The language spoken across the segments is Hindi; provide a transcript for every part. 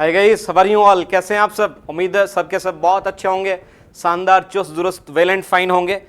Hi guys, how are you all? कैसे हैं आप सब? उम्मीद है सबके सब बहुत अच्छे होंगे, शानदार, चुस्त दुरुस्त, वेल एंड फाइन होंगे।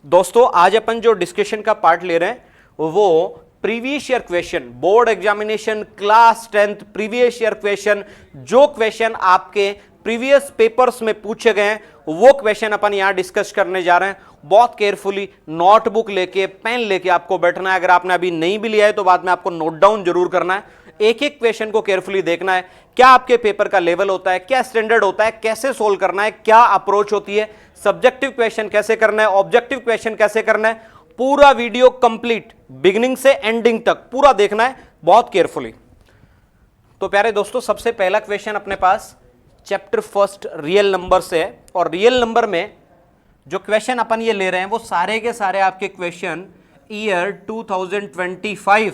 दोस्तों, आज अपन जो डिस्कशन का पार्ट ले रहे हैं वो previous year question, board examination class 10th previous year question, जो क्वेश्चन आपके प्रीवियस पेपर्स में पूछे गए हैं वो क्वेश्चन अपन यहां डिस्कस करने जा रहे हैं। बहुत केयरफुली नोटबुक लेके, पेन लेके आपको बैठना है। अगर आपने अभी नहीं भी लिया है तो बाद में आपको नोट डाउन जरूर करना है। एक एक क्वेश्चन को केयरफुली देखना है, क्या आपके पेपर का लेवल होता है, क्या स्टैंडर्ड होता है, कैसे सोल्व करना है, क्या अप्रोच होती है, सब्जेक्टिव क्वेश्चन कैसे करना है, ऑब्जेक्टिव क्वेश्चन कैसे करना है। पूरा वीडियो कंप्लीट बिगिनिंग से एंडिंग तक पूरा देखना है बहुत केयरफुली। तो प्यारे दोस्तों, सबसे पहला क्वेश्चन अपने पास चैप्टर फर्स्ट रियल नंबर से है, और रियल नंबर में जो क्वेश्चन अपन ये ले रहे हैं वो सारे के सारे आपके क्वेश्चन ईयर 2025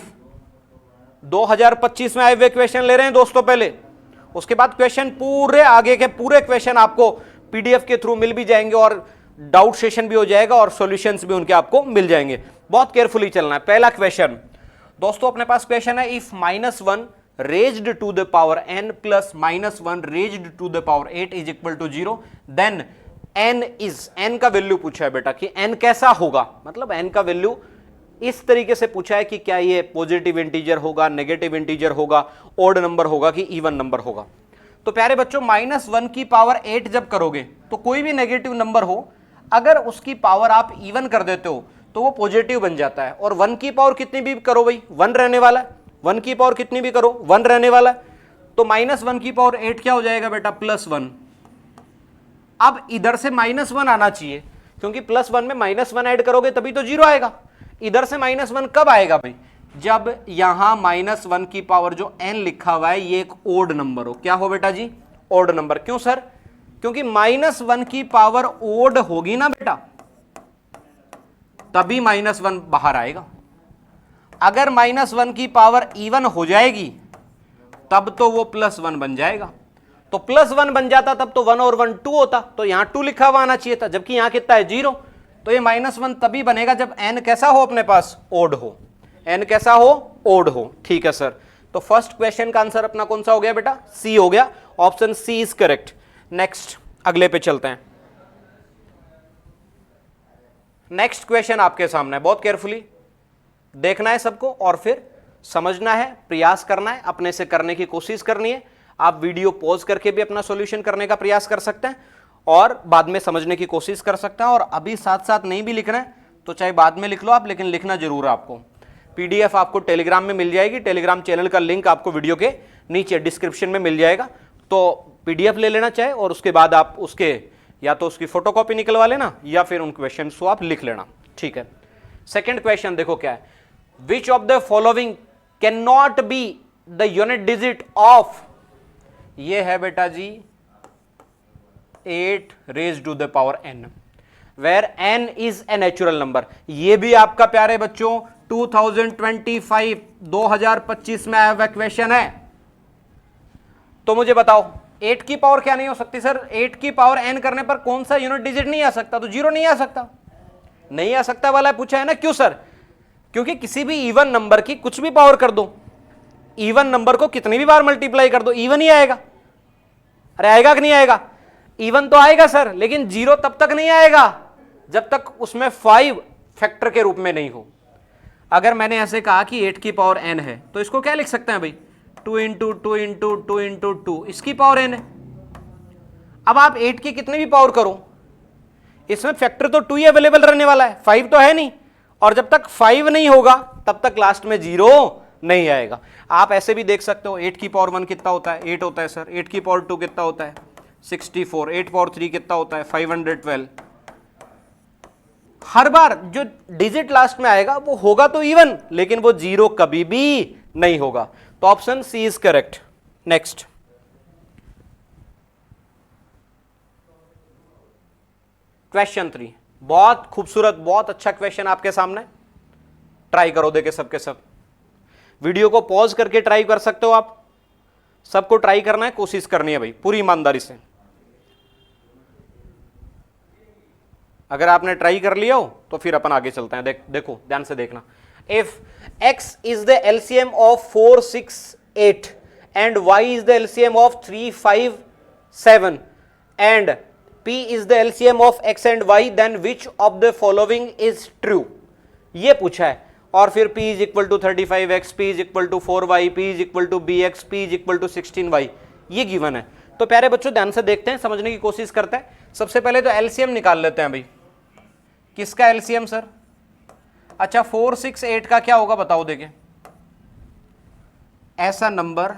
में आए हुए क्वेश्चन ले रहे हैं दोस्तों पहले। उसके बाद क्वेश्चन पूरे आगे के पूरे क्वेश्चन आपको पीडीएफ के थ्रू मिल भी जाएंगे और डाउट सेशन भी हो जाएगा और सॉल्यूशंस भी उनके आपको मिल जाएंगे। बहुत केयरफुली चलना है। पहला क्वेश्चन दोस्तों अपने पास क्वेश्चन है, if -1 raised to the power n plus -1 raised to the power 8 is equal to 0, then n is, n का वैल्यू पूछा है बेटा कि n कैसा होगा, मतलब n का वैल्यू इस तरीके से पूछा है कि क्या ये पॉजिटिव इंटीजर होगा, नेगेटिव इंटीजर होगा, ऑड नंबर होगा कि इवन नंबर होगा। तो प्यारे बच्चों, -1 की पावर 8 जब करोगे तो कोई भी नेगेटिव नंबर हो, अगर उसकी पावर आप इवन कर देते हो तो वो पॉजिटिव बन जाता है। और 1 की पावर कितनी भी करो भाई, 1 रहने वाला है। 1 की पावर कितनी भी करो 1 रहने वाला है। तो -1 की पावर 8 क्या हो जाएगा बेटा, +1। अब इधर से -1 आना चाहिए, क्योंकि +1 में -1 ऐड करोगे तभी तो 0 आएगा। इधर से -1 कब आएगा भाई, जब यहां -1 की पावर जो n लिखा हुआ है ये एक ओड नंबर हो। क्या हो बेटा जी, ओड नंबर। क्यों सर, क्योंकि -1 की पावर ओड होगी ना बेटा, तभी -1 बाहर आएगा। अगर -1 की पावर इवन हो जाएगी तब तो वो +1 बन जाएगा। तो +1 बन जाता तब तो 1 और 1 2 होता, तो यहां 2 लिखा हुआ आना चाहिए था, जबकि यहां कितना है 0। तो ये -1 तभी बनेगा जब n कैसा हो अपने पास, ओड हो। n कैसा हो, ओड हो। ठीक है सर। तो फर्स्ट क्वेश्चन का आंसर अपना कौन सा हो गया बेटा, सी हो गया। Option C is correct. Next, अगले पे चलते हैं। नेक्स्ट क्वेश्चन आपके सामने है, बहुत केयरफुली देखना है सबको और फिर समझना है, प्रयास करना है, अपने से करने की कोशिश करनी है। आप वीडियो पॉज करके भी अपना सॉल्यूशन करने का प्रयास कर सकते हैं और बाद में समझने की कोशिश कर सकते हैं। और अभी साथ साथ नहीं भी लिखना है तो चाहे बाद में लिख लो आप, लेकिन लिखना जरूर है आपको। पीडीएफ आपको टेलीग्राम में मिल जाएगी, टेलीग्राम चैनल का लिंक आपको वीडियो के नीचे डिस्क्रिप्शन में मिल जाएगा। तो पीडीएफ ले लेना चाहे, और उसके बाद आप उसके या तो उसकी फोटोकॉपी निकलवा लेना या फिर उन क्वेश्चन को आप लिख लेना। ठीक है। सेकेंड क्वेश्चन देखो क्या है, which of the following can not be the unit digit of, ये है बेटा जी 8 raised to the power n, where n is a natural number। ये भी आपका प्यारे बच्चों 2025 में आया हुआ क्वेश्चन है। तो मुझे बताओ 8 की पावर क्या नहीं हो सकती सर, 8 की पावर n करने पर कौन सा यूनिट डिजिट नहीं आ सकता, तो 0 नहीं आ सकता। नहीं आ सकता वाला पूछा है ना, क्यों सर, क्योंकि किसी भी इवन नंबर की कुछ भी पावर कर दो, इवन नंबर को कितनी भी बार मल्टीप्लाई कर दो इवन ही आएगा। अरे आएगा कि नहीं आएगा, इवन तो आएगा सर, लेकिन 0 तब तक नहीं आएगा जब तक उसमें 5 फैक्टर के रूप में नहीं हो। अगर मैंने ऐसे कहा कि 8 की पावर n है तो इसको क्या लिख सकते हैं भाई, 2 × 2 × 2 × 2 इसकी पावर n है। अब आप 8 की कितनी भी पावर करो, इसमें फैक्टर तो 2 ही अवेलेबल रहने वाला है, 5 तो है नहीं। और जब तक 5 नहीं होगा तब तक लास्ट में 0 नहीं आएगा। आप ऐसे भी देख सकते हो 8 की पावर 1 कितना होता है, 8 होता है सर। 8 की पावर 2 कितना होता है, 64। 8 पावर 3 कितना होता है, 512। हर बार जो डिजिट लास्ट में आएगा वो होगा तो इवन, लेकिन वो 0 कभी भी नहीं होगा। तो option C is correct. Next, question 3, बहुत खूबसूरत, बहुत अच्छा क्वेश्चन आपके सामने। ट्राई करो देखे सबके सब, वीडियो को पॉज करके ट्राई कर सकते हो आप, सबको ट्राई करना है, कोशिश करनी है भाई पूरी ईमानदारी से। अगर आपने ट्राई कर लिया हो तो फिर अपन आगे चलते हैं। देखो ध्यान से देखना। If x is the LCM of 4, 6, 8 and y is the LCM of 3, 5, 7 and p is the LCM of x and y, then which of the following is true? ये पूछा है। और फिर p is equal to 35x, p is equal to 4y, p is equal to bx, p is equal to 16y, ये गिवन है। तो प्यारे बच्चों ध्यान से देखते हैं, समझने की कोशिश करते हैं। सबसे पहले तो एलसीएम निकाल लेते हैं भाई। किसका एलसीएम सर? अच्छा 4, 6, 8 का क्या होगा बताओ। देखिए ऐसा नंबर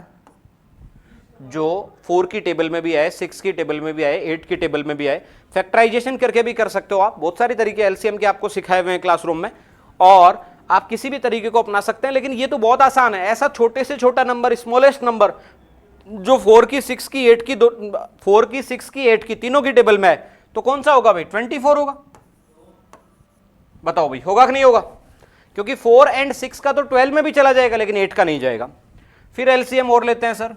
जो 4 की टेबल में भी आए, 6 की टेबल में भी आए, 8 की टेबल में भी आए, फैक्टराइजेशन करके भी कर सकते हो आप। बहुत सारे तरीके एलसीएम के आपको सिखाए हुए हैं क्लासरूम में, और आप किसी भी तरीके को अपना सकते हैं। लेकिन ये तो बहुत आसान है। ऐसा छोटे से छोटा नंबर, स्मॉलेस्ट नंबर जो 4 की 6 की 8 की 4 की 6 की 8 की तीनों की टेबल में है, तो कौन सा होगा भाई? 24 होगा। बताओ भाई होगा कि नहीं होगा? क्योंकि 4 and 6 का तो 12 में भी चला जाएगा, लेकिन 8 का नहीं जाएगा। फिर एलसीएम और लेते हैं सर।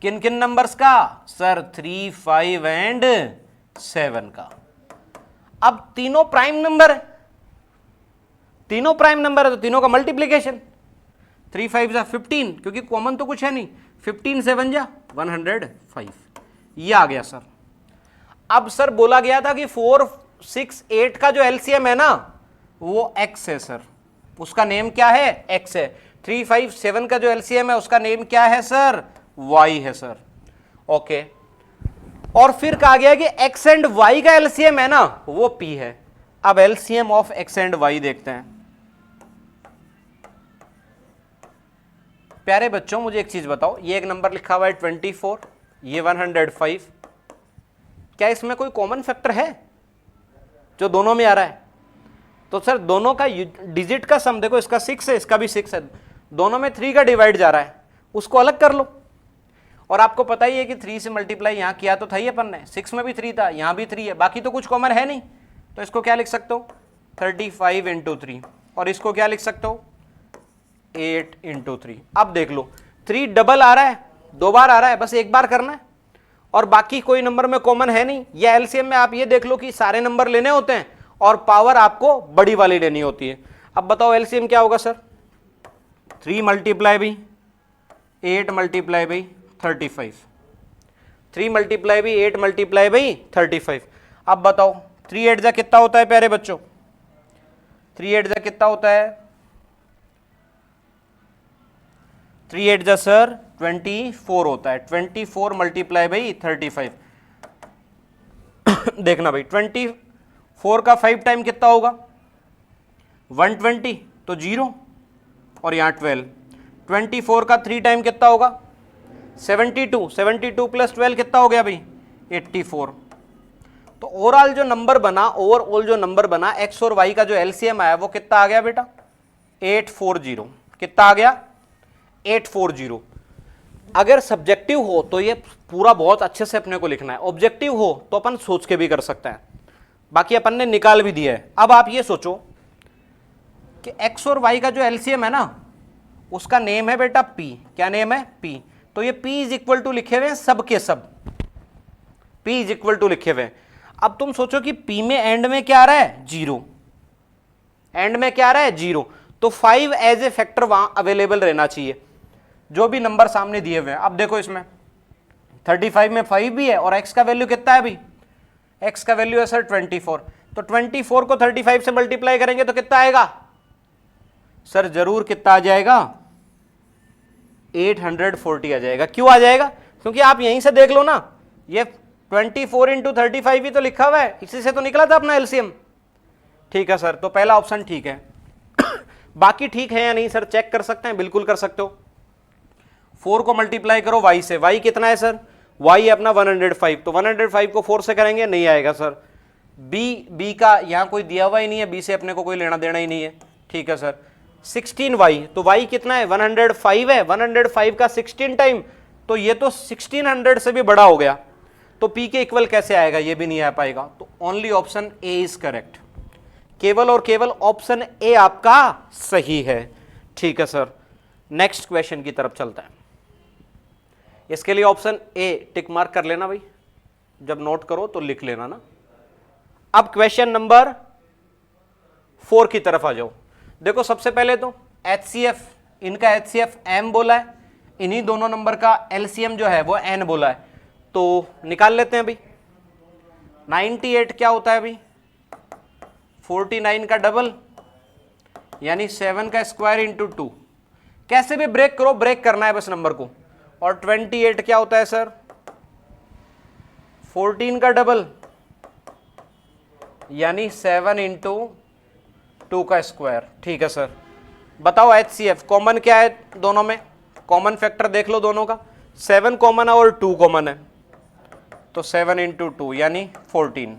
किन किन नंबर्स का सर? 3, 5 and 7 का। अब तीनों प्राइम नंबर है, तीनों प्राइम नंबर है तो तीनों का मल्टीप्लीकेशन। 3, 5 जा 15, क्योंकि कॉमन तो कुछ है नहीं। 15, 7 जा 105, ये आ गया सर। अब सर बोला गया था कि 4, 6, 8 का जो एलसीएम है ना वो x है सर, उसका नेम क्या है? x है। 3, 5, 7 का जो एलसीएम है उसका नेम क्या है सर? y है सर। ओके, और फिर कहा गया कि x एंड y का एलसीएम है ना वो p है। अब LCM of x and y देखते हैं। प्यारे बच्चों मुझे एक चीज बताओ, ये एक नंबर लिखा हुआ है 24, ये 105, क्या इसमें कोई कॉमन फैक्टर है जो दोनों में आ रहा है? तो सर दोनों का डिजिट का सम देखो, इसका 6 है, इसका भी 6 है, दोनों में 3 का डिवाइड जा रहा है, उसको अलग कर लो। और आपको पता ही है कि 3 से मल्टीप्लाई यहां किया तो था ही अपन ने, 6 में भी 3 था, यहां भी 3 है, बाकी तो कुछ कॉमन है नहीं। तो इसको क्या लिख सकते हो? 35 into 3, और इसको क्या लिख सकते हो? 8 into 3। अब देख लो 3 डबल आ रहा है, 2 बार आ रहा है, बस एक बार करना है, और बाकी कोई नंबर में कॉमन है नहीं। या एलसीएम में आप ये देख लो कि सारे नंबर लेने होते हैं और पावर आपको बड़ी वाली लेनी होती है। अब बताओ एलसीएम क्या होगा sir? 3 multiply by 8 multiply by 35, 3 multiply by 8 multiply by 35। अब बताओ 3 8 जा कितना होता है प्यारे बच्चों? 3 8 जा कितना होता है? 3 8 जा सर 24 होता है। 24 मल्टीप्लाई बाई 35। देखना भाई 24 का 5 टाइम कितना होगा? 120, तो 0, और यहाँ 12। 24 का 3 टाइम कितना होगा? 72, 72 प्लस 12 कितना हो गया भाई? 84। तो ओवरऑल जो नंबर बना एक्स और वाई का जो एलसीएम आया वो कितना आ गया बेटा? 840। कितना आ गया? 840। अगर सब्जेक्टिव हो तो ये पूरा बहुत अच्छे से अपने को लिखना है, ऑब्जेक्टिव हो तो अपन सोच के भी कर सकते हैं, बाकी अपन ने निकाल भी दिया है। अब आप ये सोचो कि x और y का जो एलसीएम है ना उसका नेम है बेटा p। क्या नेम है? p। तो ये p इज इक्वल टू लिखे हुए हैं सब के सब, p इज इक्वल टू लिखे हुए हैं। अब तुम सोचो कि p में एंड में क्या आ रहा है? 0। एंड में क्या आ रहा है? 0। तो 5 एज ए फैक्टर वहां अवेलेबल रहना चाहिए, जो भी नंबर सामने दिए हुए हैं। अब देखो इसमें 35 में 5 भी है, और x का वैल्यू कितना है भाई? x का वैल्यू है सर 24। तो 24 को 35 से मल्टीप्लाई करेंगे तो कितना आएगा सर? जरूर कितना आ जाएगा? 840 आ जाएगा। क्यों आ जाएगा? क्योंकि आप यहीं से देख लो ना, ये 24 इंटू 35 ही तो लिखा हुआ है, इसी से तो निकला था अपना एलसीएम। ठीक है सर, तो पहला ऑप्शन ठीक है। बाकी ठीक है या नहीं सर चेक कर सकते हैं? बिल्कुल कर सकते हो। 4 को मल्टीप्लाई करो y से, y कितना है सर? y है अपना 105, तो 105 को 4 से करेंगे, नहीं आएगा सर। b का यहाँ कोई दिया हुआ ही नहीं है, b से अपने को कोई लेना देना ही नहीं है। ठीक है सर। 16y, तो y कितना है? 105 है, 105 का 16 टाइम, तो ये तो 1600 से भी बड़ा हो गया, तो p के इक्वल कैसे आएगा? ये भी नहीं आ पाएगा। तो only option A is correct, केवल और केवल ऑप्शन ए आपका सही है। ठीक है सर, नेक्स्ट क्वेश्चन की तरफ चलता है। इसके लिए ऑप्शन ए टिक मार्क कर लेना भाई, जब नोट करो तो लिख लेना ना। अब क्वेश्चन नंबर 4 की तरफ आ जाओ। देखो सबसे पहले तो HCF, इनका HCF M बोला है, इन्हीं दोनों नंबर का एलसीएम जो है वो n बोला है, तो निकाल लेते हैं अभी। 98 क्या होता है अभी, 49 का डबल यानी 7 का स्क्वायर इंटू 2, कैसे भी ब्रेक करो, ब्रेक करना है बस नंबर को। और 28 क्या होता है सर, 14 का डबल यानी 7 इंटू 2 का स्क्वायर। ठीक है सर, बताओ HCF कॉमन क्या है दोनों में, कॉमन फैक्टर देख लो दोनों का, 7 कॉमन है और 2 कॉमन है, तो 7 इंटू 2 यानी 14।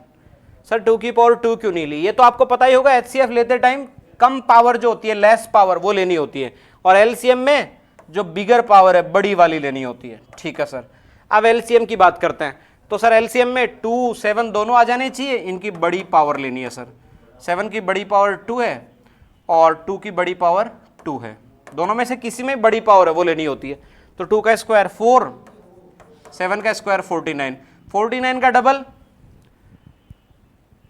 सर 2 की पावर 2 क्यों नहीं ली, ये तो आपको पता ही होगा, HCF लेते टाइम कम पावर जो होती है, लेस पावर, वो लेनी होती है, और LCM में जो बिगर पावर है, बड़ी वाली लेनी होती है। ठीक है सर, अब LCM की बात करते हैं। तो सर LCM में 2 7 दोनों आ जाने चाहिए, इनकी बड़ी पावर लेनी है सर। 7 की बड़ी पावर 2 है और 2 की बड़ी पावर 2 है, दोनों में से किसी में बड़ी पावर है वो लेनी होती है। तो 2 का स्क्वायर 4, 7 का स्क्वायर 49, 49 का डबल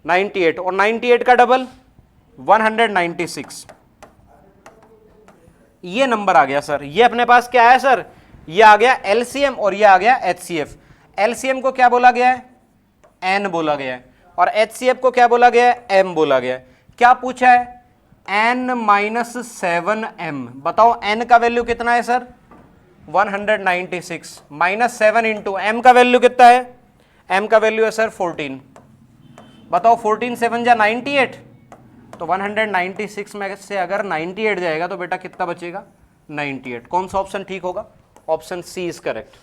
98 और 98 का डबल 196। ये नंबर आ गया सर, ये अपने पास क्या है सर, ये आ गया LCM और ये आ गया HCF। LCM को क्या बोला गया है, N बोला गया है, और HCF को क्या बोला गया है, M बोला गया है। क्या पूछा है, N-7M। बताओ N का वैल्यू कितना है सर, 196 माइनस 7 इंटू M का वैल्यू कितना है, M का वैल्यू है सर 14। बताओ 14 7 जा 98, तो 196 में से अगर 98 जाएगा तो बेटा कितना बचेगा, 98। कौन सा ऑप्शन ठीक होगा, option C is correct,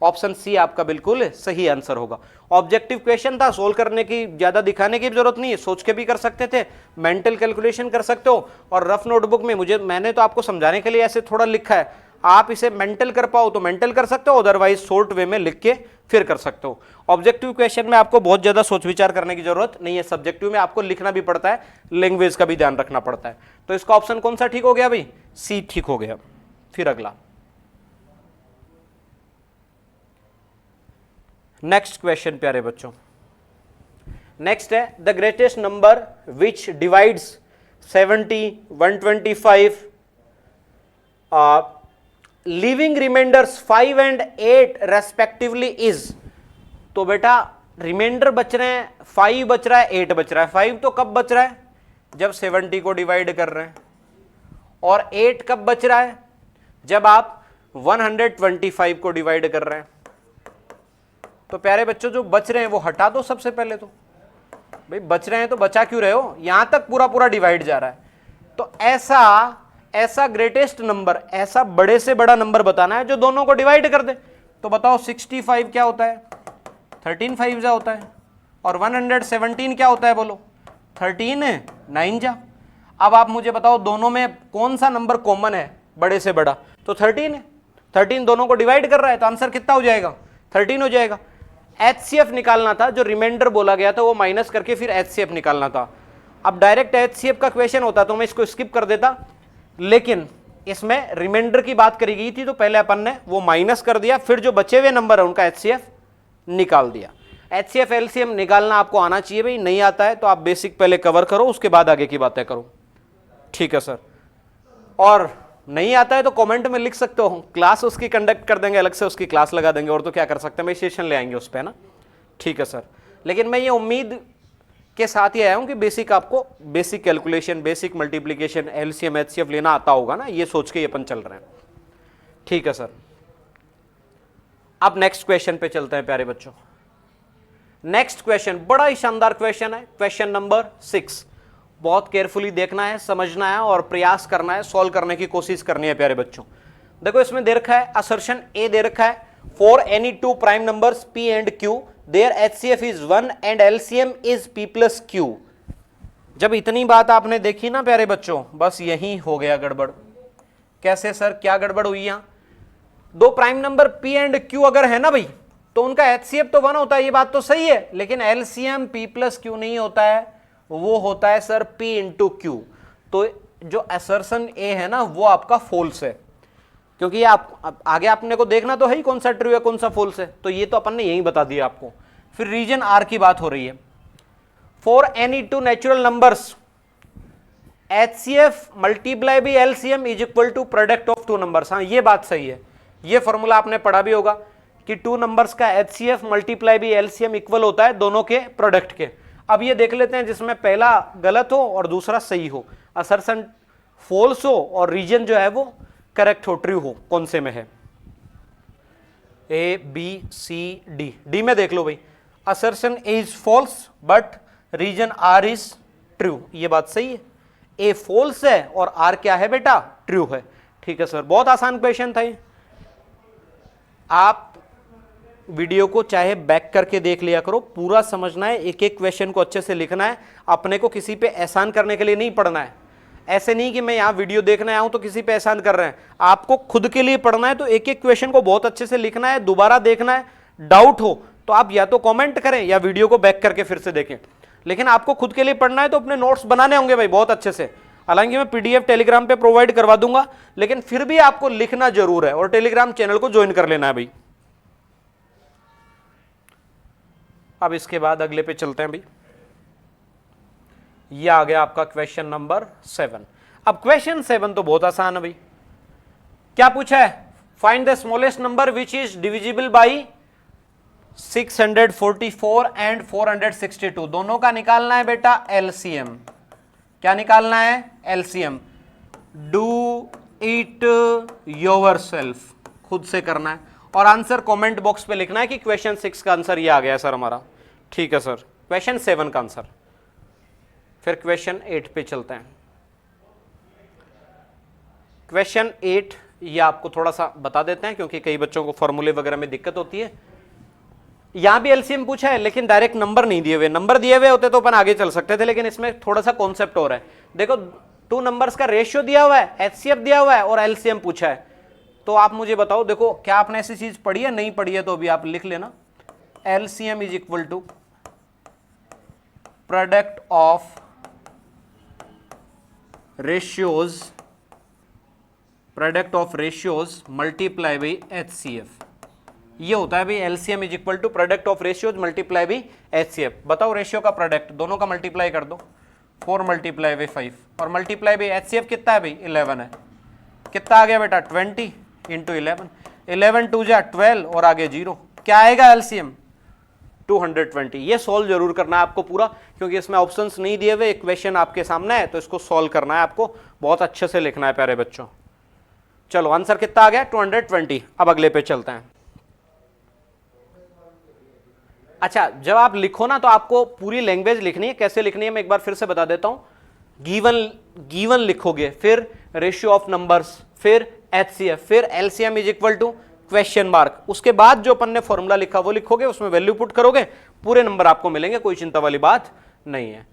option C आपका बिल्कुल सही आंसर होगा। ऑब्जेक्टिव क्वेश्चन था, सोल्व करने की ज्यादा दिखाने की जरूरत नहीं है, सोच के भी कर सकते थे, मेंटल कैलकुलेशन कर सकते हो, और रफ नोटबुक में मैंने तो आपको समझाने के लिए ऐसे थोड़ा लिखा है, आप इसे मेंटल कर पाओ तो मेंटल कर सकते हो, अदरवाइज शॉर्ट वे में लिख के फिर कर सकते हो। ऑब्जेक्टिव क्वेश्चन में आपको बहुत ज्यादा सोच विचार करने की जरूरत नहीं है, सब्जेक्टिव में आपको लिखना भी पड़ता है, लैंग्वेज का भी ध्यान रखना पड़ता है। तो इसका ऑप्शन कौन सा ठीक हो गया भाई, सी ठीक हो गया। फिर अगला नेक्स्ट क्वेश्चन प्यारे बच्चों, नेक्स्ट है the greatest number which divides 70, 125 leaving remainders 5 and 8 respectively is. तो बेटा रिमाइंडर बच रहे हैं, 5 बच रहा है, 8 बच रहा है। 5 तो कब बच रहा है, जब 70 को डिवाइड कर रहे हैं, और 8 कब बच रहा है, जब आप 125 को डिवाइड कर रहे हैं। तो प्यारे बच्चों जो बच रहे हैं वो हटा दो सबसे पहले, तो भाई बच रहे हैं तो बचा क्यों रहे हो, यहां तक पूरा पूरा डिवाइड जा रहा है। तो ऐसा ग्रेटेस्ट नंबर, ऐसा बड़े से बड़ा नंबर बताना है जो दोनों को डिवाइड कर दे। तो बताओ 65 क्या होता है, 13 5 जा होता है, और 117 क्या होता है, बोलो 13 9 जा। अब आप मुझे बताओ दोनों में कौन सा नंबर कॉमन है बड़े से बड़ा, तो 13 है, 13 दोनों को डिवाइड कर रहा है, तो आंसर कितना हो जाएगा, 13 हो जाएगा। HCF निकालना था, जो रिमाइंडर बोला गया था वो माइनस करके फिर HCF निकालना था। अब डायरेक्ट HCF का क्वेश्चन होता तो मैं इसको स्किप कर देता, लेकिन इसमें रिमाइंडर की बात करी गई थी, तो पहले अपन ने वो माइनस कर दिया, फिर जो बचे हुए नंबर है उनका HCF निकाल दिया। HCF LCM निकालना आपको आना चाहिए भाई, नहीं आता है तो आप बेसिक पहले कवर करो, उसके बाद आगे की बातें करो। ठीक है सर, और नहीं आता है तो कमेंट में लिख सकते हो, क्लास उसकी कंडक्ट कर देंगे, अलग से उसकी क्लास लगा देंगे, और तो क्या कर सकते हैं भाई, सेशन ले आएंगे उस पर ना। ठीक है सर, लेकिन मैं ये उम्मीद के साथ ही आया हूं कि बेसिक आपको basic calculation, basic multiplication, LCM HCF लेना आता होगा ना, ये सोच के ये अपन चल रहे हैं। ठीक है सर, अब नेक्स्ट क्वेश्चन पे चलते हैं प्यारे बच्चों। नेक्स्ट क्वेश्चन बड़ा ही शानदार क्वेश्चन है, क्वेश्चन नंबर 6। बहुत केयरफुली देखना है, समझना है और प्रयास करना है, सॉल्व करने की कोशिश करनी है प्यारे बच्चों। देखो इसमें दे रखा है, असर्शन ए दे रखा है, for any two prime numbers P and Q their HCF is 1 and LCM is P plus Q। जब इतनी बात आपने देखी ना प्यारे बच्चों, बस यही हो गया गड़बड़। कैसे सर, क्या गड़बड़ हुई यहां, दो prime number P and Q अगर है ना भाई, तो उनका HCF तो 1 होता है, ये बात तो सही है, लेकिन LCM P plus Q नहीं होता है, वो होता है सर P into Q। तो जो असर्शन ए है ना वो आपका फॉल्स है, क्योंकि ये आप आगे आपने को देखना तो है ही कौन सा ट्रू है कौन सा फॉल्स है, तो ये तो अपन ने यही बता दिया आपको। फिर रीजन आर की बात हो रही है, for any two natural numbers HCF multiply by LCM is equal to product of two numbers. हाँ ये बात सही है, ये फॉर्मूला आपने पढ़ा भी होगा कि टू नंबर्स का HCF मल्टीप्लाई भी LCM इक्वल होता है दोनों के प्रोडक्ट के। अब ये देख लेते हैं जिसमें पहला गलत हो और दूसरा सही हो, असर्शन फॉल्स हो और रीजन जो है वो करेक्ट हो, ट्रू हो, कौन से में है? ABCD। डी में देख लो भाई, assertion A is false but reason R is true, ये बात सही है। A फॉल्स है और R क्या है बेटा? ट्रू है। ठीक है सर, बहुत आसान क्वेश्चन था ये। आप वीडियो को चाहे बैक करके देख लिया करो, पूरा समझना है, एक एक क्वेश्चन को अच्छे से लिखना है। अपने को किसी पे एहसान करने के लिए नहीं पढ़ना है। ऐसे नहीं कि मैं यहाँ वीडियो देखने आया हूं तो किसी पे एहसान कर रहे हैं। आपको खुद के लिए पढ़ना है, तो एक एक क्वेश्चन को बहुत अच्छे से लिखना है, दोबारा देखना है। डाउट हो तो आप या तो कॉमेंट करें या वीडियो को बैक करके फिर से देखें, लेकिन आपको खुद के लिए पढ़ना है तो अपने नोट्स बनाने होंगे भाई बहुत अच्छे से। हालांकि मैं PDF टेलीग्राम पे प्रोवाइड करवा दूंगा, लेकिन फिर भी आपको लिखना जरूर है और टेलीग्राम चैनल को ज्वाइन कर लेना है भाई। अब इसके बाद अगले पे चलते हैं भाई। ये आ गया आपका क्वेश्चन नंबर 7। अब क्वेश्चन 7 तो बहुत आसान है भाई। क्या पूछा है? Find the smallest number which is divisible by 644 and 462। दोनों का निकालना है बेटा LCM। क्या निकालना है? LCM। डू इट योरसेल्फ, खुद से करना है और आंसर कमेंट बॉक्स पे लिखना है कि क्वेश्चन 6 का आंसर ये आ गया सर हमारा। ठीक है सर, क्वेश्चन 7 का आंसर। फिर क्वेश्चन 8 पे चलते हैं। क्वेश्चन 8 ये आपको थोड़ा सा बता देते हैं क्योंकि कई बच्चों को फॉर्मूले वगैरह में दिक्कत होती है। यहां भी LCM पूछा है लेकिन डायरेक्ट नंबर नहीं दिए हुए। नंबर दिए हुए होते तो अपन आगे चल सकते थे, लेकिन इसमें थोड़ा सा कॉन्सेप्ट हो रहा है। देखो, टू नंबर्स का रेशियो दिया हुआ है, HCF दिया हुआ है और LCM पूछा है। तो आप मुझे बताओ, देखो क्या आपने ऐसी चीज पढ़ी है? नहीं पढ़ी है तो अभी आप लिख लेना। LCM is equal to product of ratios multiply by HCF। ये होता है भाई LCM is equal to product of ratios multiply by HCF। बताओ रेशियो का प्रोडक्ट, दोनों का मल्टीप्लाई कर दो। 4 मल्टीप्लाई बाई 5 और मल्टीप्लाई बाई HCF कितना है भाई? 11 है। कितना आ गया बेटा? 20 इंटू 11। 11 2 जा 12 और आगे 0। क्या आएगा LCM? 220। ये सॉल्व जरूर करना है आपको पूरा, क्योंकि इसमें ऑप्शंस नहीं दिए हुए, क्वेश्चन आपके सामने है तो इसको सॉल्व करना है आपको, बहुत अच्छे से लिखना है प्यारे बच्चों। चलो आंसर कितना आ गया? 220। अब अगले पे चलते हैं। अच्छा, जब आप लिखो ना तो आपको पूरी लैंग्वेज लिखनी है। कैसे लिखनी है मैं एक बार फिर से बता देता हूं। गिवन लिखोगे, फिर रेशियो ऑफ नंबर्स, फिर HCF, फिर LCM is equal to question mark. उसके बाद जो अपन ने फॉर्मूला लिखा वो लिखोगे, उसमें वैल्यू पुट करोगे, पूरे नंबर आपको मिलेंगे, कोई चिंता वाली बात नहीं है।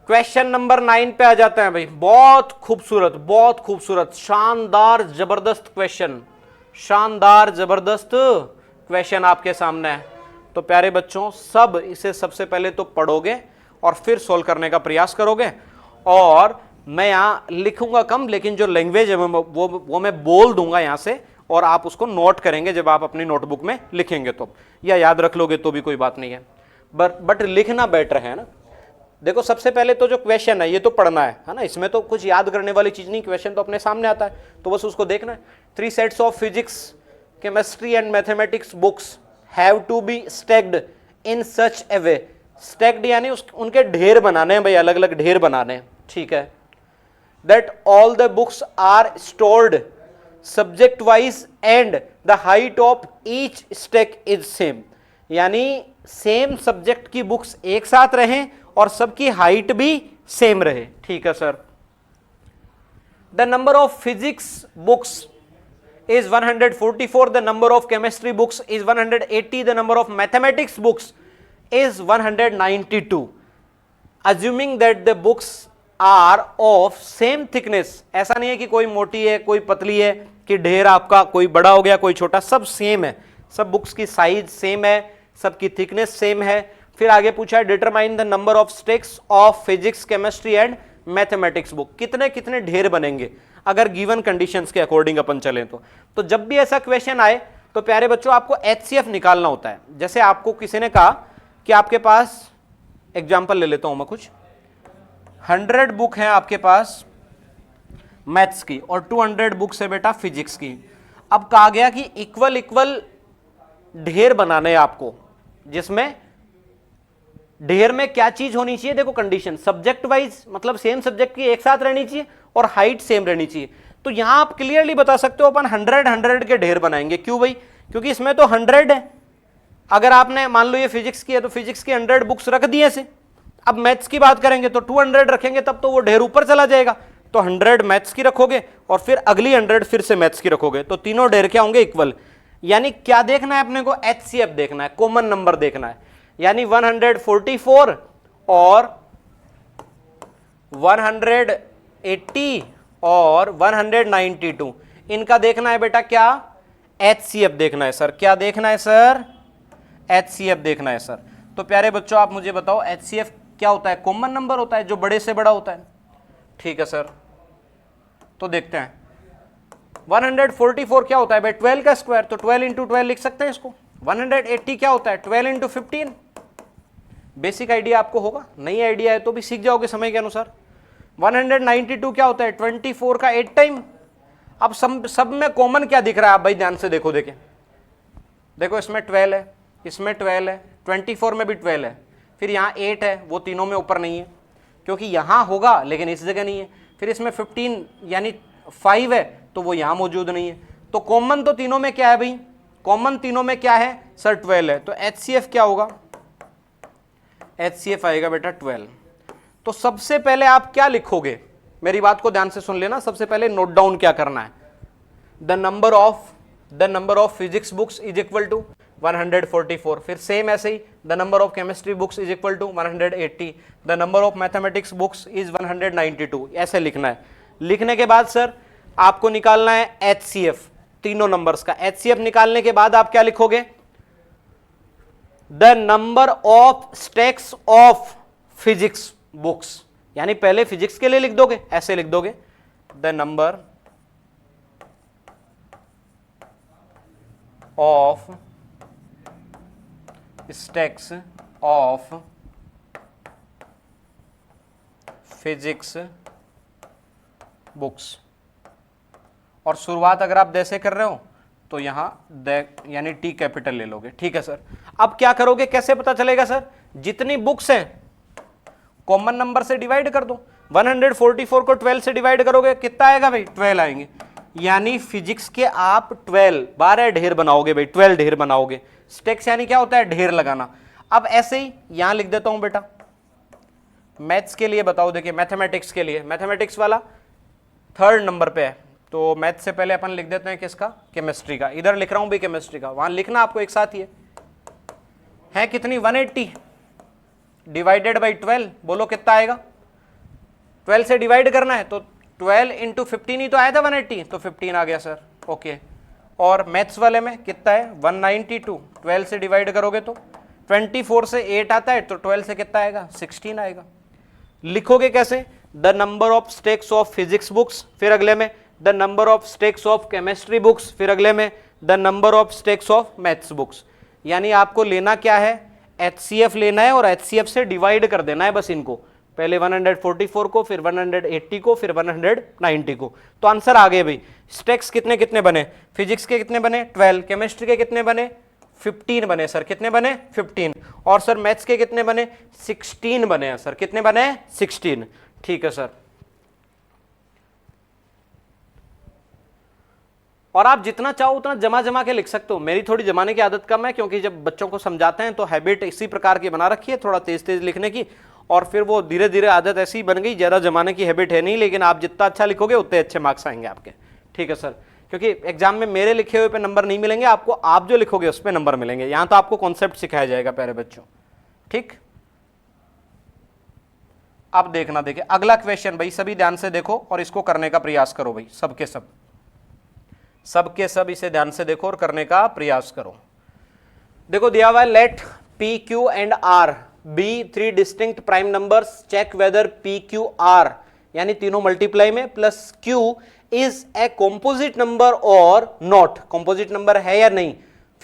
क्वेश्चन नंबर 9 पे आ जाते हैं भाई। बहुत खूबसूरत, शानदार जबरदस्त क्वेश्चन, शानदार जबरदस्त क्वेश्चन आपके सामने है। तो प्यारे बच्चों, सब इसे सबसे पहले तो पढ़ोगे और फिर सोल्व करने का प्रयास करोगे। और मैं यहां लिखूंगा कम, लेकिन जो लैंग्वेज है वो मैं बोल दूंगा यहां से, और आप उसको नोट करेंगे जब आप अपनी नोटबुक में लिखेंगे तो, या याद रख लोगे तो भी कोई बात नहीं है, बट लिखना बेटर है ना। देखो, सबसे पहले तो जो क्वेश्चन है ये तो पढ़ना है ना, इसमें तो कुछ याद करने वाली चीज नहीं, क्वेश्चन तो अपने सामने आता है तो बस उसको देखना है। 3 sets of physics, chemistry and mathematics books have to be stacked in such a way. Stacked यानी उनके ढेर बनाने हैं भाई, अलग अलग ढेर बनाने हैं, ठीक है। That all the books are stored subject wise and the height of each stack is same, यानी सेम सब्जेक्ट की बुक्स एक साथ रहें और सबकी हाइट भी सेम रहे, ठीक है sir. The number of physics books is 144, the number of chemistry books is 180, the number of mathematics books is 192, assuming that the books are of same thickness। ऐसा नहीं है कि कोई मोटी है कोई पतली है, कि ढेर आपका कोई बड़ा हो गया कोई छोटा, सब सेम है, सब बुक्स की साइज सेम है, सबकी थिकनेस सेम है। फिर आगे पूछा है determine the number of stacks of physics chemistry and mathematics book, कितने कितने ढेर बनेंगे अगर गिवन कंडीशंस के अकॉर्डिंग अपन चलें तो जब भी ऐसा क्वेश्चन आए तो प्यारे बच्चों आपको HCF निकालना होता है। जैसे आपको किसी ने कहा कि आपके पास, एग्जांपल ले लेता हूं मैं कुछ, 100 बुक है आपके पास मैथ्स की और 200 बुक्स है बेटा फिजिक्स की। अब कहा गया कि इक्वल इक्वल ढेर बनाने हैं आपको, जिसमें ढेर में क्या चीज होनी चाहिए, देखो कंडीशन सब्जेक्ट वाइज, मतलब सेम सब्जेक्ट की एक साथ रहनी चाहिए और हाइट सेम रहनी चाहिए। तो यहां आप क्लियरली बता सकते हो अपन 100 के ढेर बनाएंगे। क्यों भाई? क्योंकि इसमें तो 100 है। अगर आपने मान लो ये फिजिक्स की है तो फिजिक्स की 100 बुक्स रख दिए से, अब मैथ्स की बात करेंगे तो 200 रखेंगे, तब तो वो ढेर ऊपर चला जाएगा। तो 100 मैथ्स की रखोगे और फिर अगली 100 फिर से मैथ्स की रखोगे, तो तीनों ढेर क्या होंगे? इक्वल। यानी क्या देखना है अपने को? HCF देखना है, कॉमन नंबर देखना है। यानी 144 और 180 और 192, इनका देखना है बेटा क्या? HCF देखना है सर। क्या देखना है सर? HCF देखना है सर। तो प्यारे बच्चों आप मुझे बताओ HCF क्या होता है? कॉमन नंबर होता है जो बड़े से बड़ा होता है। ठीक है सर, तो देखते हैं 144 क्या होता है भाई? 12 का स्क्वायर, तो 12 इंटू 12 लिख सकते हैं इसको। 180 क्या होता है? 12 इंटू 15। बेसिक आइडिया आपको होगा, नई आइडिया है तो भी सीख जाओगे समय के अनुसार। 192 क्या होता है? 24 का 8 टाइम। अब सब में कॉमन क्या दिख रहा है आप भाई ध्यान से देखो, देखो इसमें 12 है, इसमें 12 है, 24 में भी 12 है, फिर यहाँ 8 है, वो तीनों में ऊपर नहीं है क्योंकि यहाँ होगा लेकिन इस जगह नहीं है। फिर इसमें 15 यानी 5 है तो वो यहाँ मौजूद नहीं है। तो कॉमन तो तीनों में क्या है भाई? कॉमन तीनों में क्या है सर? 12 है। तो HCF क्या होगा? HCF आएगा बेटा 12। तो सबसे पहले आप क्या लिखोगे? मेरी बात को ध्यान से सुन लेना। सबसे पहले नोट डाउन क्या करना है? The number of physics books is equal to 144। फिर सेम ऐसे ही the number of chemistry books is equal to 180। The number of mathematics books is 192। ऐसे लिखना है। लिखने के बाद सर आपको निकालना है HCF तीनों नंबर्स का। HCF निकालने के बाद आप क्या लिखोगे? The number of stacks of physics books, यानी पहले फिजिक्स के लिए लिख दोगे, ऐसे लिख दोगे the number of stacks of physics books. और शुरुआत अगर आप जैसे कर रहे हो तो यहां द यानी T कैपिटल ले लोगे। ठीक है सर। अब क्या करोगे? कैसे पता चलेगा सर? जितनी बुक्स हैं कॉमन नंबर से डिवाइड कर दो। 144 को 12 से डिवाइड करोगे कितना आएगा भाई? 12 आएंगे। यानी फिजिक्स के आप 12 ढेर बनाओगे भाई, 12 ढेर बनाओगे। स्टैक्स यानी क्या होता है? ढेर लगाना। अब ऐसे ही यहां लिख देता हूं बेटा। मैथ्स के लिए बताओ, देखिए मैथमेटिक्स के लिए, मैथमेटिक्स वाला 3rd नंबर पे है, तो मैथ से पहले अपन लिख देते हैं किसका? केमिस्ट्री का। इधर लिख रहा हूं भी केमिस्ट्री का, वहां लिखना आपको एक साथ ही है कितनी? 180 डिवाइडेड बाई 12। बोलो कितना आएगा? 12 से डिवाइड करना है तो 12 इंटू 15 ही तो आया था 180, तो 15 आ गया सर। ओके। और मैथ्स वाले में कितना है? 192। 12 से डिवाइड करोगे तो 24 से 8 आता है, तो 12 से कितना आएगा? 16 आएगा। लिखोगे कैसे? The number of stacks of physics books, फिर अगले में the number of stacks of chemistry books, फिर अगले में the number of stacks of maths books. यानी आपको लेना क्या है? HCF लेना है और HCF से डिवाइड कर देना है बस इनको। पहले 144 को, फिर 180 को, फिर 190 को। तो आंसर आ गए भाई। स्टैक्स कितने कितने बने? फिजिक्स के कितने बने? 12। केमिस्ट्री के कितने बने? 15 बने सर। कितने बने? 15। और सर मैथ्स के कितने बने? 16 बने हैं सर। कितने बने? 16। ठीक है सर। और आप जितना चाहो उतना जमा के लिख सकते हो। मेरी थोड़ी जमाने की आदत कम है क्योंकि जब बच्चों को समझाते हैं तो हैबिट इसी प्रकार की बना रखी है, थोड़ा तेज लिखने की, और फिर वो धीरे धीरे आदत ऐसी बन गई। ज़्यादा जमाने की हैबिट है नहीं, लेकिन आप जितना अच्छा लिखोगे उतने अच्छे मार्क्स आएंगे आपके। ठीक है सर। क्योंकि एग्जाम में मेरे लिखे हुए पे नंबर नहीं मिलेंगे आपको, आप जो लिखोगे उस पर नंबर मिलेंगे। यहाँ तो आपको कॉन्सेप्ट सिखाया जाएगा प्यारे बच्चों। ठीक, अब देखना, देखिए अगला क्वेश्चन भाई, सभी ध्यान से देखो और इसको करने का प्रयास करो भाई। सबके सब इसे ध्यान से देखो और करने का प्रयास करो। देखो दिया हुआ है, let P, Q and R be 3 distinct prime numbers, check whether P, Q, R यानी तीनों मल्टीप्लाई में plus Q is a composite number और नॉट, कॉम्पोजिट नंबर है या नहीं।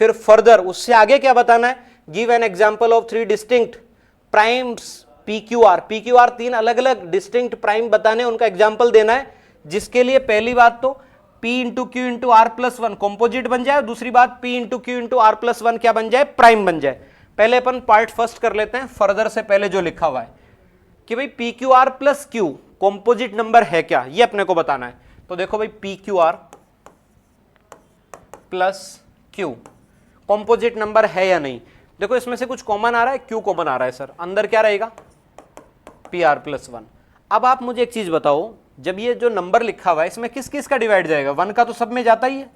फिर फर्दर उससे आगे क्या बताना है, give an example of 3 distinct primes P, Q, R। P, Q, R 3 अलग अलग डिस्टिंक्ट प्राइम बताने, उनका एग्जांपल देना है, जिसके लिए पहली बात तो P into Q into R plus one composite बन जाए, दूसरी बात P into Q into R plus one क्या बन जाए, प्राइम बन जाए। पहले अपन पार्ट फर्स्ट कर लेते हैं, फर्दर से पहले जो लिखा हुआ है कि भाई P Q R plus Q composite number है क्या, ये अपने को बताना है। तो देखो भाई P Q R plus Q composite number है या नहीं। देखो इसमें से कुछ कॉमन आ रहा है, क्यू कॉमन आ रहा है सर, अंदर क्या रहेगा, पी आर प्लस वन। अब आप मुझे एक चीज बताओ, जब ये जो नंबर लिखा हुआ है इसमें किस किस का डिवाइड जाएगा, वन का तो सब में जाता ही है,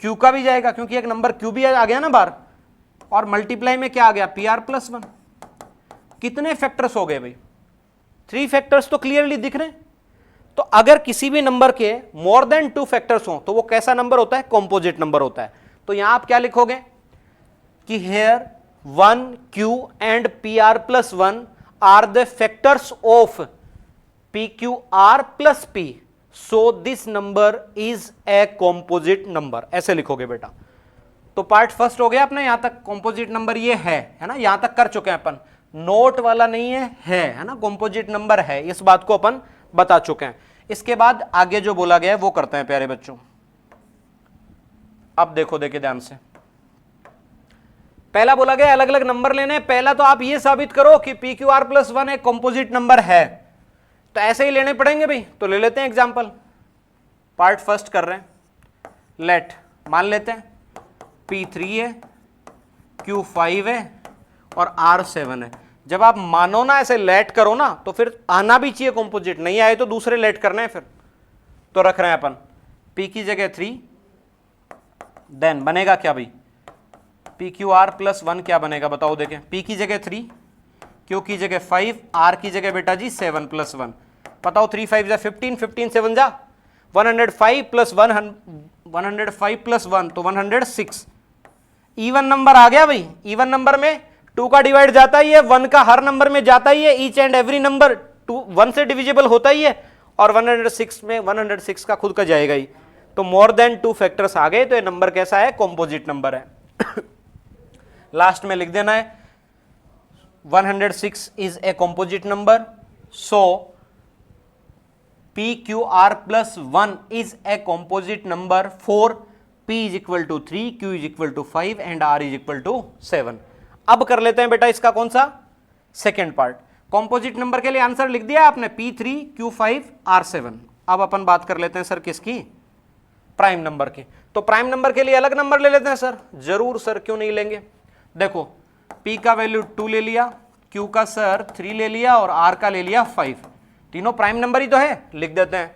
क्यू का भी जाएगा क्योंकि एक नंबर क्यू भी आ गया ना बाहर, और मल्टीप्लाई में क्या आ गया, पी आर प्लस वन। कितने फैक्टर्स हो गए भाई, 3 फैक्टर्स तो क्लियरली दिख रहे हैं। तो अगर किसी भी नंबर के मोर देन 2 फैक्टर्स हो तो वो कैसा नंबर होता है, कॉम्पोजिट नंबर होता है। तो यहां आप क्या लिखोगे कि here 1 Q and P R plus one are the factors of P Q R plus P, so this number is a composite number, ऐसे लिखोगे बेटा। तो पार्ट फर्स्ट हो गया अपने, यहां तक कॉम्पोजिट नंबर ये है ना, यहां तक कर चुके हैं अपन, नोट वाला नहीं है ना, कॉम्पोजिट नंबर है, इस बात को अपन बता चुके हैं। इसके बाद आगे जो बोला गया है वो करते हैं प्यारे बच्चों। अब देखो देखिए ध्यान से, पहला बोला गया अलग अलग नंबर लेने। पहला तो आप ये साबित करो कि P Q R plus one एक कॉम्पोजिट नंबर है, तो ऐसे ही लेने पड़ेंगे भाई। तो ले लेते हैं एग्जाम्पल, पार्ट फर्स्ट कर रहे हैं। लेट मान लेते हैं P3 है, Q5 है और R7 है। जब आप मानो ना, ऐसे लेट करो ना, तो फिर आना भी चाहिए कॉम्पोजिट, नहीं आए तो दूसरे लेट करने हैं फिर। तो रख रहे हैं अपन P की जगह 3, देन बनेगा क्या भाई, PQR प्लस वन क्या बनेगा बताओ देखें। P की जगह 3, Q की जगह 5, R की जगह बेटा जी 7 प्लस वन। बताओ 3 5 जा 15, 15 7 जा 105 प्लस 105 प्लस 1 तो 106। इवन नंबर आ गया भाई, इवन नंबर में 2 का डिवाइड जाता ही है, 1 का हर नंबर में जाता ही है, ईच एंड एवरी नंबर 1 से डिविजिबल होता ही है, और 106 में 106 का खुद का जाएगा ही। तो मोर देन 2 फैक्टर्स आ गए, तो ये नंबर कैसा है, कॉम्पोजिट नंबर है। लास्ट में लिख देना है 106 is a composite number, so PQR plus 1 is a composite number for P is equal to 3, Q is equal to 5 and R is equal to 7। अब कर लेते हैं बेटा इसका कौन सा, सेकेंड पार्ट। कॉम्पोजिट नंबर के लिए आंसर लिख दिया आपने, P3, Q5, R7। अब अपन बात कर लेते हैं सर किसकी, प्राइम नंबर की। तो प्राइम नंबर के लिए अलग नंबर ले लेते हैं सर, जरूर सर, क्यों नहीं लेंगे। देखो P का वैल्यू 2 ले लिया, Q का सर 3 ले लिया और R का ले लिया 5, तीनों प्राइम नंबर ही तो है, लिख देते हैं।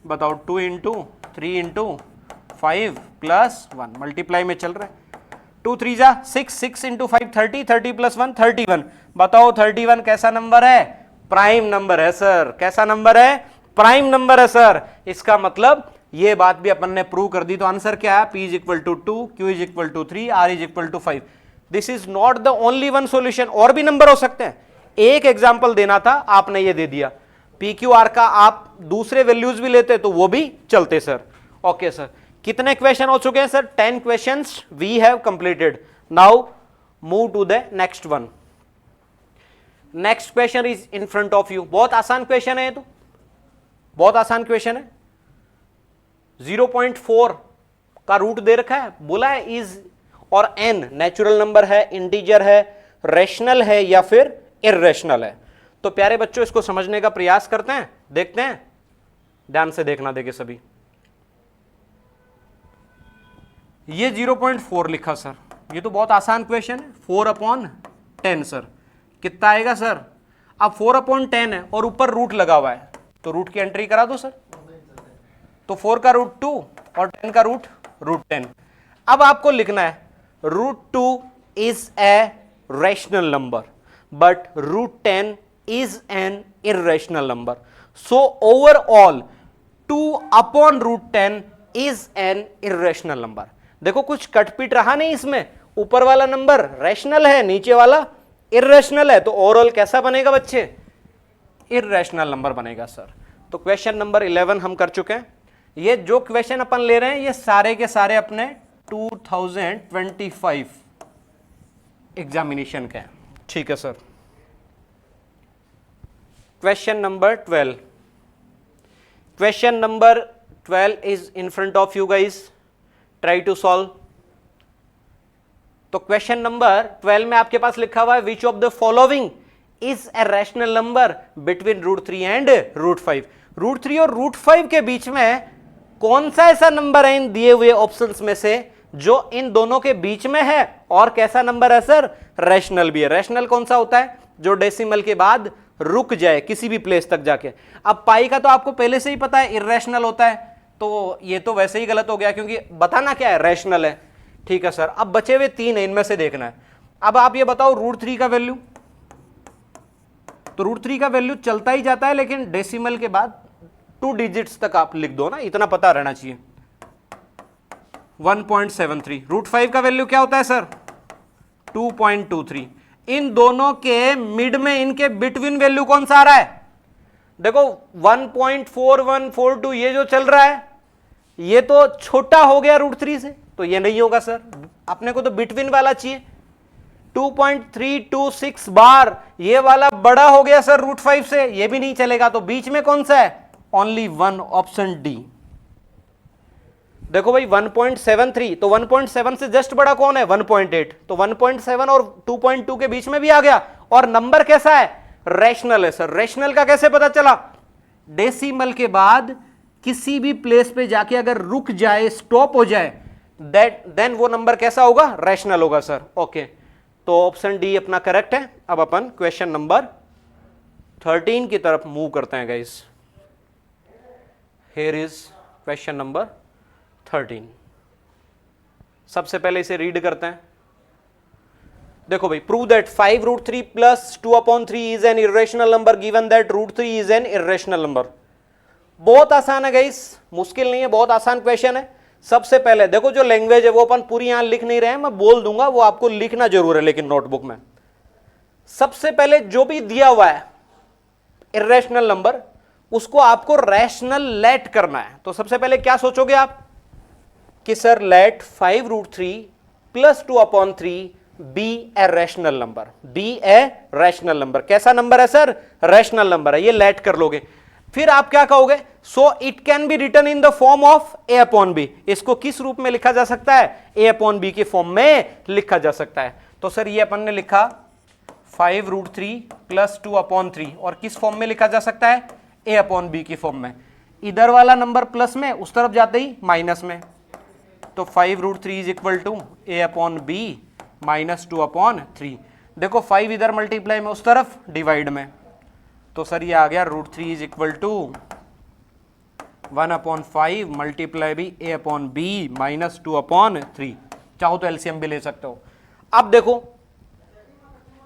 बताओ 2 इंटू 3 इंटू 5 प्लस 1, मल्टीप्लाई में चल रहा है, 2 3 जा 6, 6 इंटू 5 30, 30 प्लस 1 31। बताओ 31 कैसा नंबर है, प्राइम नंबर है सर। कैसा नंबर है, प्राइम नंबर है सर। इसका मतलब ये बात भी अपन ने प्रूव कर दी। तो आंसर क्या है, P is equal to 2, Q is equal to 3, R is equal to 5। This is not the only one solution, और भी नंबर हो सकते हैं, एक एग्जाम्पल देना था, आपने ये दे दिया। PQR का आप दूसरे वैल्यूज भी लेते तो वो भी चलते सर। ओके सर, कितने क्वेश्चन हो चुके हैं sir, 10 questions we have completed. Now move to the next one. Next question is in front of you. बहुत आसान क्वेश्चन है, तो बहुत आसान क्वेश्चन है। 0.4 का रूट दे रखा है, बोला है इज और n नेचुरल नंबर है, इंटीजर है, रेशनल है या फिर इर्रेशनल है। तो प्यारे बच्चों इसको समझने का प्रयास करते हैं, देखते हैं, ध्यान से देखना देखिए सभी। ये 0.4 लिखा सर, ये तो बहुत आसान क्वेश्चन है। 4/10 सर, कितना आएगा सर। अब 4/10 है और ऊपर रूट लगा हुआ है, तो रूट की एंट्री करा दो सर। तो 4 का रूट 2 और 10 का रूट 10। अब आपको लिखना है √2 is a rational number but √10 is an irrational number, so overall 2/√10 is an irrational number। देखो कुछ कटपीट रहा नहीं इसमें, ऊपर वाला नंबर रैशनल है, नीचे वाला इर्रेशनल है, तो ओवरऑल कैसा बनेगा बच्चे, इर्रेशनल नंबर बनेगा सर। तो क्वेश्चन नंबर 11 हम कर चुके हैं। ये जो क्वेश्चन अपन ले रहे हैं ये सारे के सारे अपने 2025 एग्जामिनेशन के हैं, ठीक है sir. Question number 12, question number 12 is in front of you guys. Try to solve. तो क्वेश्चन नंबर 12 में आपके पास लिखा हुआ है which of the following is a rational number between √3 and √5. √3 और √5 के बीच में कौन सा ऐसा नंबर है इन दिए हुए ऑप्शंस में से जो इन दोनों के बीच में है और कैसा नंबर है सर? रैशनल भी है. रैशनल कौन सा होता है? जो डेसिमल के बाद रुक जाए किसी भी प्लेस तक जाके. अब पाई का तो आपको पहले से ही पता है इर्रेशनल होता है, तो ये तो वैसे ही गलत हो गया क्योंकि बताना क्या है, रैशनल है. ठीक है सर. अब बचे हुए 3 है, इनमें से देखना है. अब आप ये बताओ √3 का वैल्यू, तो √3 का वैल्यू चलता ही जाता है लेकिन डेसिमल के बाद 2 डिजिट्स तक आप लिख दो ना, इतना पता रहना चाहिए. 1.73. √5 का वैल्यू क्या होता है सर? 2.23. इन दोनों के मिड में इनके बिटवीन वैल्यू कौन सा आ रहा है? देखो 1.4142 ये जो चल रहा है ये तो छोटा हो गया √3 से, तो ये नहीं होगा सर. अपने को तो बिटवीन वाला चाहिए. 2.326 बार ये वाला बड़ा हो गया सर √5 से, ये भी नहीं चलेगा. तो बीच में कौन सा है? Only one, option D. देखो भाई 1.73, तो 1.7 से जस्ट बड़ा कौन है? 1.8. तो 1.7 और 2.2 के बीच में भी आ गया. और नंबर कैसा है? रैशनल है सर. रैशनल का कैसे पता चला? डेसिमल के बाद किसी भी प्लेस पे जाके अगर रुक जाए, स्टॉप हो जाए, देन वो नंबर कैसा होगा? रैशनल होगा सर. ओके, तो ऑप्शन डी अपना करेक्ट है. अब अपन क्वेश्चन नंबर 13 की तरफ मूव करते हैं guys. Here is question number 13. सबसे पहले इसे रीड करते हैं. देखो भाई, prove that 5√3 plus 2/3 is an irrational number given that √3 is an irrational number. बहुत आसान है गाइस, मुश्किल नहीं है, बहुत आसान क्वेश्चन है. सबसे पहले देखो जो लैंग्वेज है वो अपन पूरी यहां लिख नहीं रहे हैं, मैं बोल दूंगा, वो आपको लिखना जरूर है लेकिन नोटबुक में. सबसे पहले जो भी दिया हुआ है इर्रेशनल नंबर उसको आपको रैशनल लेट करना है. तो सबसे पहले क्या सोचोगे आप कि sir let 5√3 plus 2/3 be a rational number. Be a rational number. कैसा नंबर है सर? रैशनल नंबर है. ये लेट कर लोगे. फिर आप क्या कहोगे? So it can be written in the form of a/b. इसको किस रूप में लिखा जा सकता है? a/b के फॉर्म में लिखा जा सकता है. तो सर ये अपन ने लिखा 5√3 प्लस 2/3 और किस फॉर्म में लिखा जा सकता है? a/b की फॉर्म में. इधर वाला नंबर प्लस में, उस तरफ जाते ही माइनस में. तो 5√3 is equal to a/b minus 2/3. देखो 5 इधर मल्टीप्लाई में, उस तरफ डिवाइड में. तो सर ये आ गया √3 इज इक्वल टू 1/5 मल्टीप्लाई भी a/b माइनस 2/3. चाहो तो एलसीएम भी ले सकते हो. अब देखो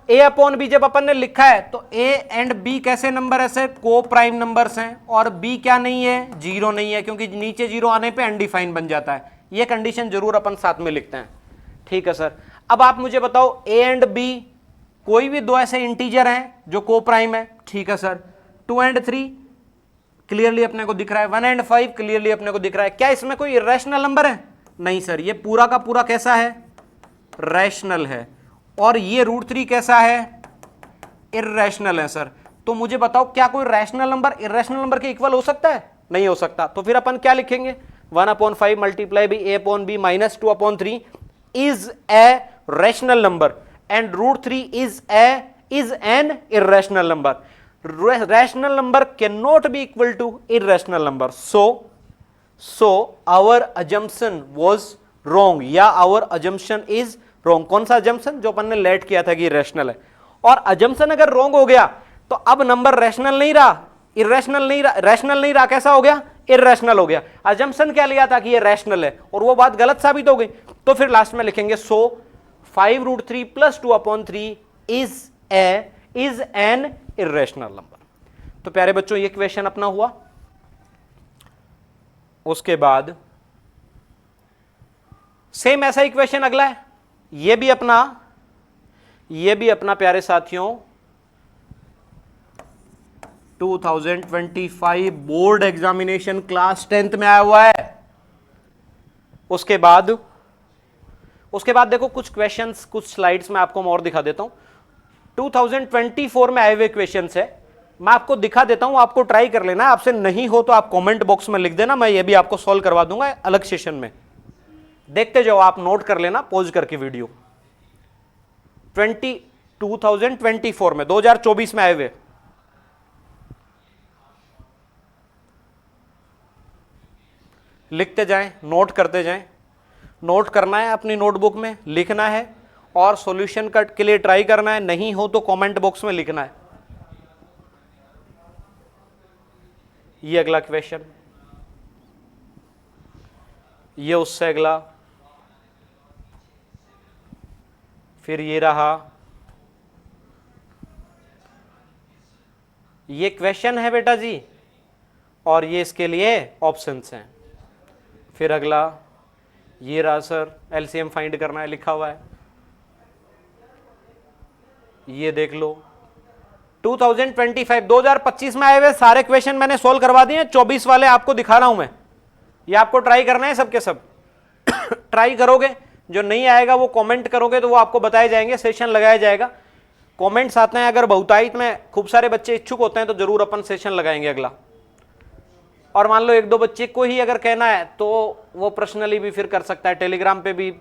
a/b जब अपन ने लिखा है तो a एंड b कैसे नंबर है सर? को प्राइम नंबर्स हैं. और b क्या नहीं है? जीरो नहीं है, क्योंकि नीचे जीरो आने पे अनडिफाइन बन जाता है. ये कंडीशन जरूर अपन साथ में लिखते हैं. ठीक है सर. अब आप मुझे बताओ a एंड b कोई भी दो ऐसे इंटीजर हैं जो को प्राइम है. ठीक है सर. 2 एंड 3 क्लियरली अपने को दिख रहा है. 1 एंड 5 क्लियरली अपने को दिख रहा है. क्या इसमें कोई इर्रेशनल नंबर है? नहीं सर. ये पूरा का पूरा कैसा है? रैशनल है. और ये √3 कैसा है? इर्रेशनल है सर. तो मुझे बताओ क्या कोई रैशनल नंबर इर्रेशनल नंबर के इक्वल हो सकता है? नहीं हो सकता. तो फिर अपन क्या लिखेंगे? 1/5 मल्टीप्लाई भी a/b minus 2/3 is a rational number and √3 is an irrational number. Rational number cannot be equal to irrational number. So our assumption was wrong. या our assumption is wrong. कौन सा assumption? जो अपन ने लेट किया था कि irrational है. और assumption अगर wrong हो गया तो अब नंबर rational नहीं रहा, irrational नहीं रहा, rational नहीं रहा, कैसा हो गया? इर्रेशनल हो गया. अजम्पशन क्या लिया था कि ये रैशनल है और वो बात गलत साबित हो गई. तो फिर लास्ट में लिखेंगे सो 5√3 plus 2/3 is an irrational number. तो प्यारे बच्चों ये क्वेश्चन अपना हुआ. उसके बाद सेम ऐसा ही क्वेश्चन अगला है. ये भी अपना प्यारे साथियों 2025 बोर्ड एग्जामिनेशन क्लास 10th में आया हुआ है. उसके बाद देखो कुछ क्वेश्चंस, कुछ स्लाइड्स में आपको और दिखा देता हूं. 2024 में आए हुए क्वेश्चंस है. मैं आपको दिखा देता हूं, आपको ट्राई कर लेना है। आपसे नहीं हो तो आप कमेंट बॉक्स में लिख देना, मैं ये भी आपको सॉल्व करवा दूंगा अलग सेशन में। देखते जाओ, आप नोट कर लेना पॉज करके वीडियो। 2024 में, 2024 में आए हुए, लिखते जाएं, नोट करते जाएं। नोट करना है अपनी नोटबुक में, लिखना है और सॉल्यूशन कट के लिए ट्राई करना है। नहीं हो तो कमेंट बॉक्स में लिखना है। ये अगला क्वेश्चन, ये उससे अगला, फिर ये रहा। ये क्वेश्चन है बेटा जी, और ये इसके लिए ऑप्शंस हैं। फिर अगला ये रहा सर, एलसीएम फाइंड करना है, लिखा हुआ है। ये देख लो 2025 में आए हुए सारे क्वेश्चन मैंने सोल्व करवा दिए। 24 वाले आपको दिखा रहा हूं मैं, ये आपको ट्राई करना है सबके सब। ट्राई करोगे, जो नहीं आएगा वो कमेंट करोगे तो वो आपको बताए जाएंगे, सेशन लगाया जाएगा। कमेंट्स आते हैं, अगर बहुतायत में खूब सारे बच्चे इच्छुक होते हैं तो जरूर अपन सेशन लगाएंगे अगला। और मान लो एक दो बच्चे को ही अगर कहना है तो वो पर्सनली भी फिर कर सकता है, टेलीग्राम पे भी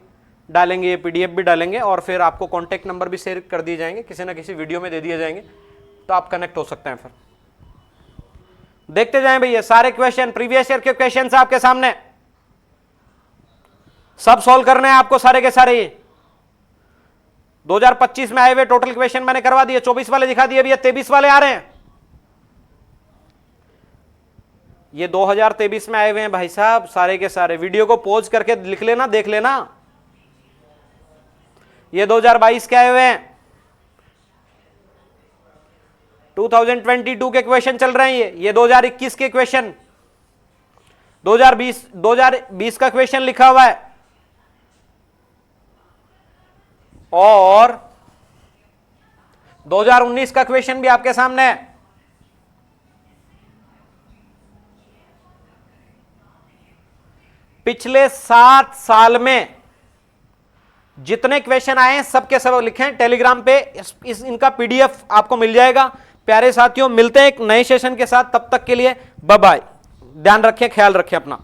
डालेंगे, ये पीडीएफ भी डालेंगे, और फिर आपको कॉन्टैक्ट नंबर भी शेयर कर दिए जाएंगे, किसी ना किसी वीडियो में दे दिए जाएंगे, तो आप कनेक्ट हो सकते हैं। फिर देखते जाएं भैया, सारे क्वेश्चन प्रीवियस ईयर के क्वेश्चन आपके सामने, सब सॉल्व करने हैं आपको सारे के सारे। 2025 में आए हुए टोटल क्वेश्चन मैंने करवा दिए, 24 वाले दिखा दिए भैया, 23 वाले आ रहे हैं। ये 2023 में आए हुए हैं भाई साहब सारे के सारे। वीडियो को पॉज करके लिख लेना, देख लेना। ये 2022 के आए हुए हैं, 2022 के क्वेश्चन चल रहे हैं। ये 2021 के क्वेश्चन, 2020 का क्वेश्चन लिखा हुआ है, और 2019 का क्वेश्चन भी आपके सामने है। पिछले 7 साल में जितने क्वेश्चन आए हैं सबके सब लिखें टेलीग्राम पे, इनका पीडीएफ आपको मिल जाएगा। प्यारे साथियों, मिलते हैं एक नए सेशन के साथ, तब तक के लिए बाय बाय। ध्यान रखें, ख्याल रखें अपना।